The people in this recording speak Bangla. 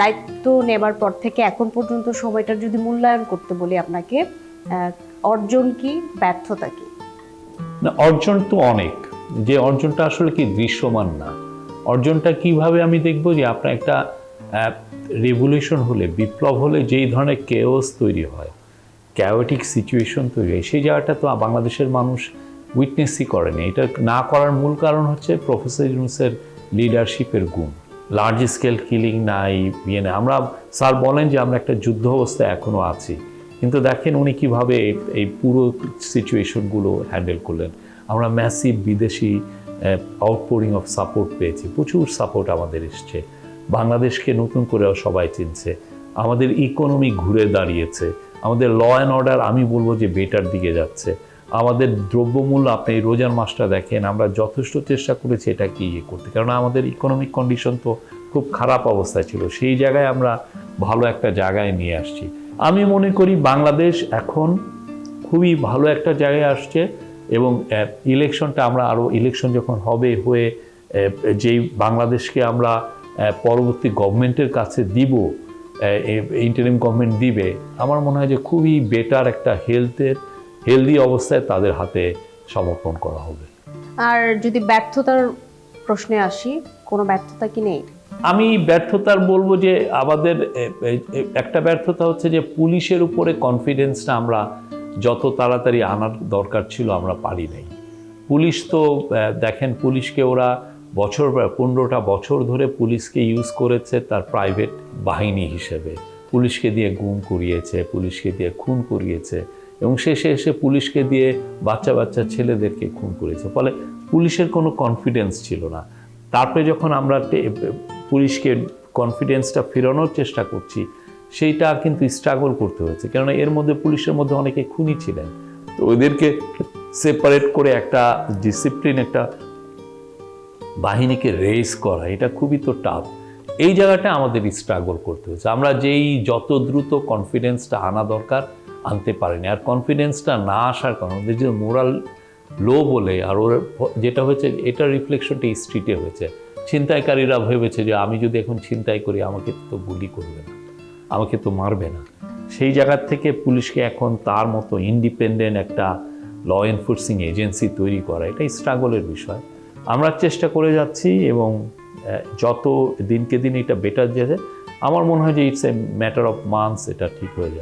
দায়িত্ব নেবার পর থেকে এখন পর্যন্ত সময়টার যদি মূল্যায়ন করতে বলি আপনাকে, অর্জন কি, ব্যর্থতা কি? না, অর্জন তো অনেক, যে অর্জনটা আসলে কি দৃশ্যমান না। অর্জনটা কিভাবে আমি দেখব, যে আপনার একটা রেভলিউশন হলে, বিপ্লব হলে যেই ধরনের কেওস তৈরি হয়, ক্যাওটিক সিচুয়েশন তৈরি হয়, সেই জায়গাটা তো বাংলাদেশের মানুষ উইটনেসই করেনি। এটা না করার মূল কারণ হচ্ছে প্রফেসর ইউনূসের লিডারশিপের গুণ। লার্জ স্কেল কিলিং নাই, ইয়ে না। আমরা স্যার বলেন যে আমরা একটা যুদ্ধ অবস্থায় এখনও আছি, কিন্তু দেখেন উনি কীভাবে এই পুরো সিচুয়েশনগুলো হ্যান্ডেল করলেন। আমরা ম্যাসিভ বিদেশি আউটপোরিং অফ সাপোর্ট পেয়েছি, প্রচুর সাপোর্ট আমাদের এসছে। বাংলাদেশকে নতুন করেও সবাই চিনছে, আমাদের ইকোনমি ঘুরে দাঁড়িয়েছে, আমাদের ল অ্যান্ড অর্ডার আমি বলবো যে বেটার দিকে যাচ্ছে। আমাদের দ্রব্যমূল্য, আপনি এই রোজার মাসটা দেখেন, আমরা যথেষ্ট চেষ্টা করেছি এটাকে ইয়ে করতে, কারণ আমাদের ইকোনমিক কন্ডিশন তো খুব খারাপ অবস্থায় ছিল, সেই জায়গায় আমরা ভালো একটা জায়গায় নিয়ে আসছি। আমি মনে করি বাংলাদেশ এখন খুবই ভালো একটা জায়গায় আসছে, এবং ইলেকশনটা আমরা আরও, ইলেকশন যখন হবে, হয়ে যেই বাংলাদেশকে আমরা পরবর্তী গভর্নমেন্টের কাছে দিব, ইন্টারিম গভর্নমেন্ট দিবে, আমার মনে হয় যে খুবই বেটার একটা হেলদি অবস্থায় তাদের হাতে সমর্পণ করা হবে। আর যদি ব্যর্থতার প্রশ্নে আসি, কোনো ব্যর্থতা কি নেই? আমি ব্যর্থতার বলবো যে আমাদের একটা ব্যর্থতা হচ্ছে যে পুলিশের উপরে কনফিডেন্সটা আমরা যত তাড়াতাড়ি আনার দরকার ছিল আমরা পারি নাই। পুলিশ তো দেখেন, পুলিশকে ওরা 15টা বছর ধরে পুলিশকে ইউজ করেছে তার প্রাইভেট বাহিনী হিসেবে। পুলিশকে দিয়ে গুম করিয়েছে, পুলিশকে দিয়ে খুন করিয়েছে, এবং শেষে এসে পুলিশকে দিয়ে বাচ্চা বাচ্চা ছেলেদেরকে খুন করেছে। ফলে পুলিশের কোনো কনফিডেন্স ছিল না। তারপরে যখন আমরা পুলিশকে কনফিডেন্সটা ফেরানোর চেষ্টা করছি, সেইটা কিন্তু স্ট্রাগল করতে হয়েছে, কেননা এর মধ্যে পুলিশের মধ্যে অনেকে খুনি ছিলেন। তো ওদেরকে সেপারেট করে একটা ডিসিপ্লিন, একটা বাহিনীকে রেজ করা, এটা খুবই তো টাফ। এই জায়গাটা আমাদের স্ট্রাগল করতে হয়েছে। আমরা যত দ্রুত কনফিডেন্সটা আনা দরকার আনতে পারিনি। আর কনফিডেন্সটা না আসার কারণে ওদের যে মোরাল লো বলে, আর ওর যেটা হয়েছে, এটার রিফ্লেকশনটা স্ট্রিটে হয়েছে। ছিনতাইকারীরা ভেবেছে যে আমি যদি এখন ছিনতাই করি আমাকে তো গুলি করবে না, আমাকে তো মারবে না। সেই জায়গার থেকে পুলিশকে এখন তার মতো ইন্ডিপেন্ডেন্ট একটা ল এনফোর্সিং এজেন্সি তৈরি করা, এটাই স্ট্রাগলের বিষয়। আমরা চেষ্টা করে যাচ্ছি, এবং যত দিনকে দিন এটা বেটার যাচ্ছে, আমার মনে হয় যে it's a matter of months, এটা ঠিক হয়ে যাবে।